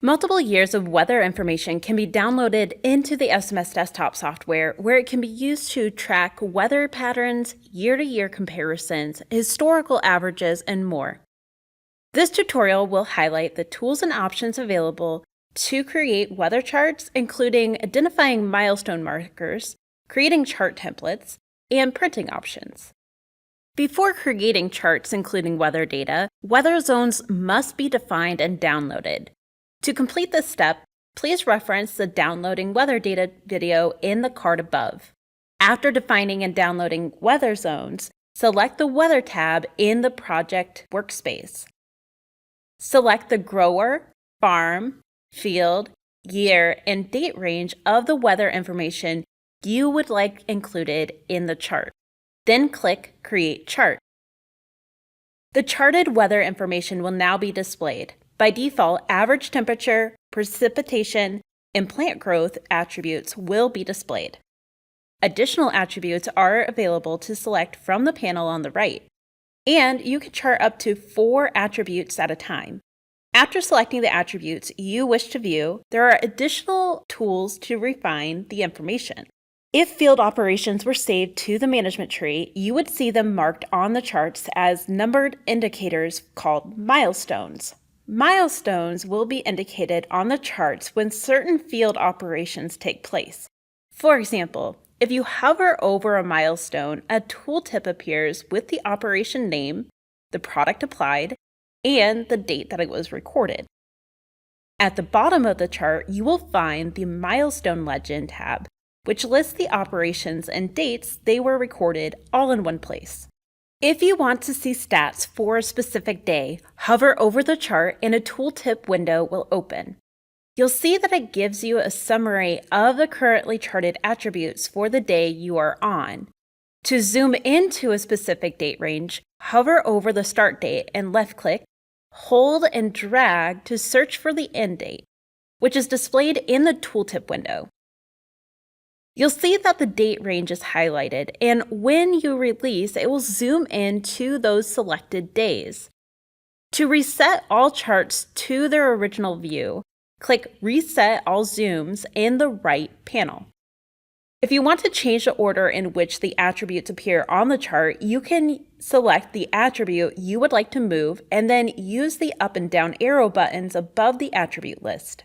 Multiple years of weather information can be downloaded into the SMS desktop software, where it can be used to track weather patterns, year-to-year comparisons, historical averages, and more. This tutorial will highlight the tools and options available to create weather charts, including identifying milestone markers, creating chart templates, and printing options. Before creating charts including weather data, weather zones must be defined and downloaded. To complete this step, please reference the Downloading Weather Data video in the card above. After defining and downloading weather zones, select the Weather tab in the project workspace. Select the grower, farm, field, year, and date range of the weather information you would like included in the chart. Then click Create Chart. The charted weather information will now be displayed. By default, average temperature, precipitation, and plant growth attributes will be displayed. Additional attributes are available to select from the panel on the right, and you can chart up to 4 attributes at a time. After selecting the attributes you wish to view, there are additional tools to refine the information. If field operations were saved to the management tree, you would see them marked on the charts as numbered indicators called milestones. Milestones will be indicated on the charts when certain field operations take place. For example, if you hover over a milestone, a tooltip appears with the operation name, the product applied, and the date that it was recorded. At the bottom of the chart, you will find the Milestone Legend tab, which lists the operations and dates they were recorded all in one place. If you want to see stats for a specific day, hover over the chart and a tooltip window will open. You'll see that it gives you a summary of the currently charted attributes for the day you are on. To zoom into a specific date range, hover over the start date and left-click, hold and drag to search for the end date, which is displayed in the tooltip window. You'll see that the date range is highlighted, and when you release, it will zoom in to those selected days. To reset all charts to their original view, click Reset All Zooms in the right panel. If you want to change the order in which the attributes appear on the chart, you can select the attribute you would like to move and then use the up and down arrow buttons above the attribute list.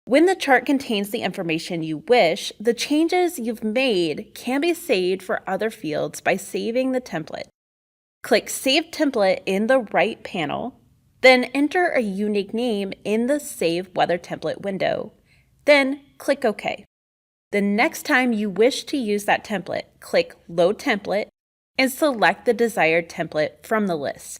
When the chart contains the information you wish, the changes you've made can be saved for other fields by saving the template. Click Save Template in the right panel, then enter a unique name in the Save Weather Template window. Then click OK. The next time you wish to use that template, click Load Template and select the desired template from the list.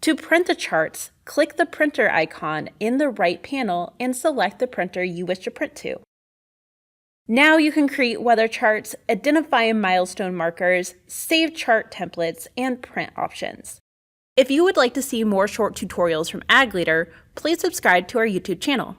To print the charts, click the printer icon in the right panel and select the printer you wish to print to. Now you can create weather charts, identify milestone markers, save chart templates, and print options. If you would like to see more short tutorials from Ag Leader, please subscribe to our YouTube channel.